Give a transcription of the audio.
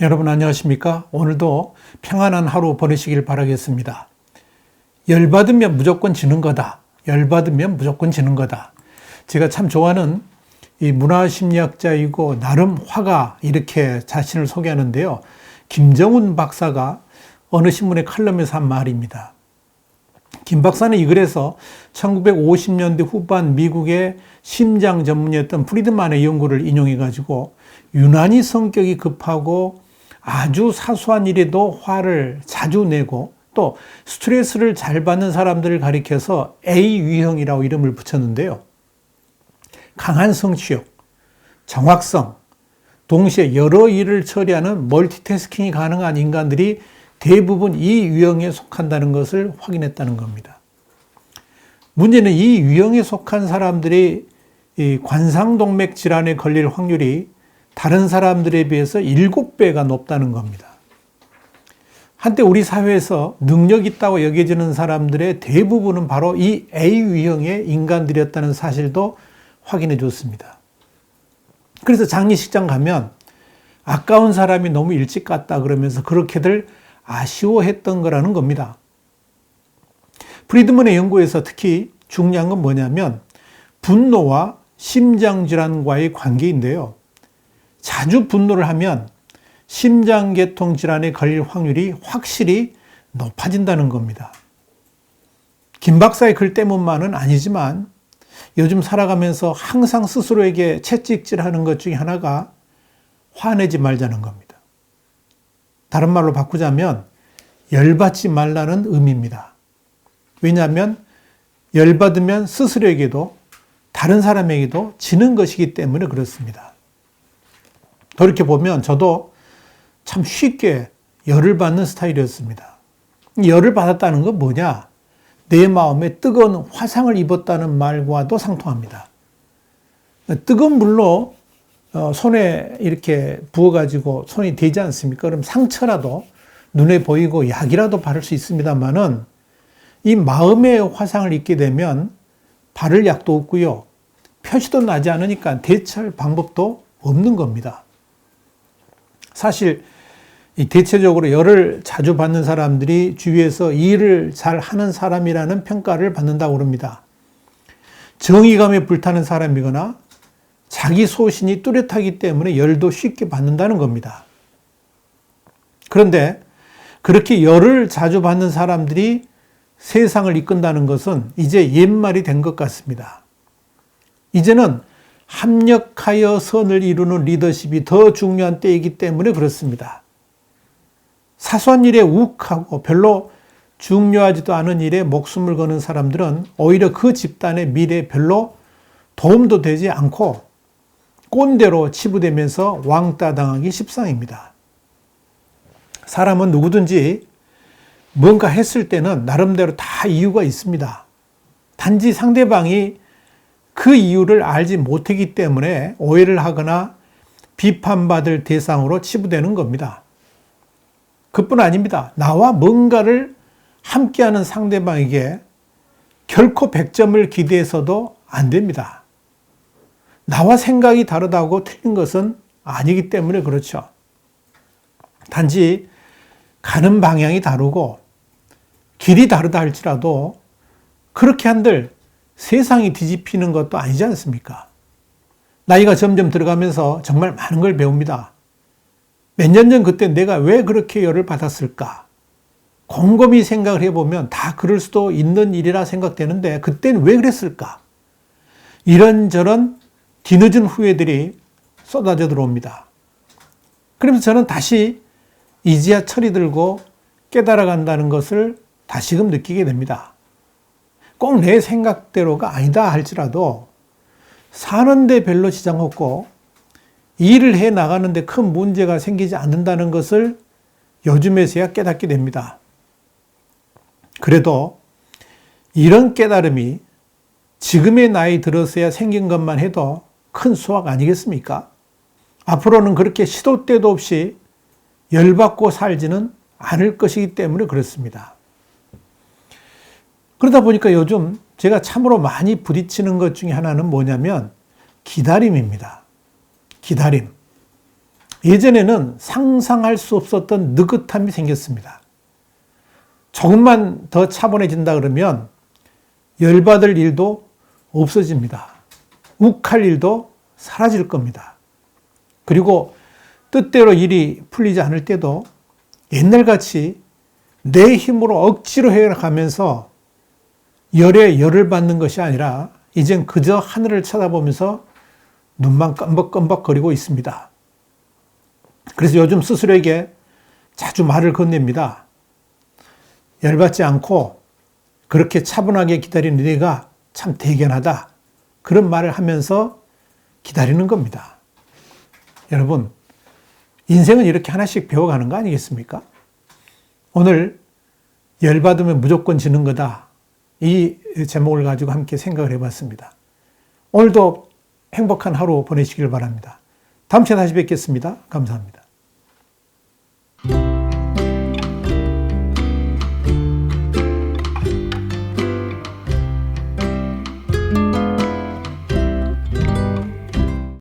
여러분 안녕하십니까? 오늘도 평안한 하루 보내시길 바라겠습니다. 열받으면 무조건 지는 거다. 열받으면 무조건 지는 거다. 제가 참 좋아하는 이 문화심리학자이고 나름 화가 이렇게 자신을 소개하는데요. 김정훈 박사가 어느 신문의 칼럼에서 한 말입니다. 김 박사는 이 글에서 1950년대 후반 미국의 심장 전문의였던 프리드만의 연구를 인용해가지고 유난히 성격이 급하고 아주 사소한 일에도 화를 자주 내고 또 스트레스를 잘 받는 사람들을 가리켜서 A유형이라고 이름을 붙였는데요. 강한 성취욕, 정확성, 동시에 여러 일을 처리하는 멀티태스킹이 가능한 인간들이 대부분 이 유형에 속한다는 것을 확인했다는 겁니다. 문제는 이 유형에 속한 사람들이 이 관상동맥 질환에 걸릴 확률이 다른 사람들에 비해서 7배가 높다는 겁니다. 한때 우리 사회에서 능력 있다고 여겨지는 사람들의 대부분은 바로 이 A유형의 인간들이었다는 사실도 확인해 줬습니다. 그래서 장례식장 가면 아까운 사람이 너무 일찍 갔다 그러면서 그렇게들 아쉬워했던 거라는 겁니다. 프리드먼의 연구에서 특히 중요한 건 뭐냐면 분노와 심장질환과의 관계인데요. 자주 분노를 하면 심장계통 질환에 걸릴 확률이 확실히 높아진다는 겁니다. 김 박사의 글 때문만은 아니지만 요즘 살아가면서 항상 스스로에게 채찍질하는 것 중에 하나가 화내지 말자는 겁니다. 다른 말로 바꾸자면 열받지 말라는 의미입니다. 왜냐하면 열받으면 스스로에게도 다른 사람에게도 지는 것이기 때문에 그렇습니다. 돌이켜보면 저도 참 쉽게 열을 받는 스타일이었습니다. 열을 받았다는 건 뭐냐? 내 마음에 뜨거운 화상을 입었다는 말과도 상통합니다. 뜨거운 물로 손에 이렇게 부어가지고 손이 되지 않습니까? 그럼 상처라도 눈에 보이고 약이라도 바를 수 있습니다만은 이 마음의 화상을 입게 되면 바를 약도 없고요. 표시도 나지 않으니까 대처할 방법도 없는 겁니다. 사실 대체적으로 열을 자주 받는 사람들이 주위에서 일을 잘 하는 사람이라는 평가를 받는다고 합니다. 정의감에 불타는 사람이거나 자기 소신이 뚜렷하기 때문에 열도 쉽게 받는다는 겁니다. 그런데 그렇게 열을 자주 받는 사람들이 세상을 이끈다는 것은 이제 옛말이 된 것 같습니다. 이제는 합력하여 선을 이루는 리더십이 더 중요한 때이기 때문에 그렇습니다. 사소한 일에 욱하고 별로 중요하지도 않은 일에 목숨을 거는 사람들은 오히려 그 집단의 미래에 별로 도움도 되지 않고 꼰대로 치부되면서 왕따 당하기 십상입니다. 사람은 누구든지 뭔가 했을 때는 나름대로 다 이유가 있습니다. 단지 상대방이 그 이유를 알지 못하기 때문에 오해를 하거나 비판받을 대상으로 치부되는 겁니다. 그뿐 아닙니다. 나와 뭔가를 함께하는 상대방에게 결코 100점을 기대해서도 안 됩니다. 나와 생각이 다르다고 틀린 것은 아니기 때문에 그렇죠. 단지 가는 방향이 다르고 길이 다르다 할지라도 그렇게 한들 세상이 뒤집히는 것도 아니지 않습니까? 나이가 점점 들어가면서 정말 많은 걸 배웁니다. 몇 년 전 그때 내가 왜 그렇게 열을 받았을까? 곰곰이 생각을 해보면 다 그럴 수도 있는 일이라 생각되는데 그때는 왜 그랬을까? 이런저런 뒤늦은 후회들이 쏟아져 들어옵니다. 그러면서 저는 다시 이제야 철이 들고 깨달아 간다는 것을 다시금 느끼게 됩니다. 꼭 내 생각대로가 아니다 할지라도 사는데 별로 지장 없고 일을 해 나가는데 큰 문제가 생기지 않는다는 것을 요즘에서야 깨닫게 됩니다. 그래도 이런 깨달음이 지금의 나이 들어서야 생긴 것만 해도 큰 수확 아니겠습니까? 앞으로는 그렇게 시도 때도 없이 열받고 살지는 않을 것이기 때문에 그렇습니다. 그러다 보니까 요즘 제가 참으로 많이 부딪히는 것 중에 하나는 뭐냐면 기다림입니다. 기다림. 예전에는 상상할 수 없었던 느긋함이 생겼습니다. 조금만 더 차분해진다 그러면 열받을 일도 없어집니다. 욱할 일도 사라질 겁니다. 그리고 뜻대로 일이 풀리지 않을 때도 옛날같이 내 힘으로 억지로 해가면서 열에 열을 받는 것이 아니라 이젠 그저 하늘을 쳐다보면서 눈만 껌벅껌벅거리고 있습니다. 그래서 요즘 스스로에게 자주 말을 건넵니다. 열받지 않고 그렇게 차분하게 기다리는 네가 참 대견하다. 그런 말을 하면서 기다리는 겁니다. 여러분, 인생은 이렇게 하나씩 배워가는 거 아니겠습니까? 오늘 열받으면 무조건 지는 거다. 이 제목을 가지고 함께 생각을 해봤습니다. 오늘도 행복한 하루 보내시길 바랍니다. 다음 시간에 다시 뵙겠습니다. 감사합니다.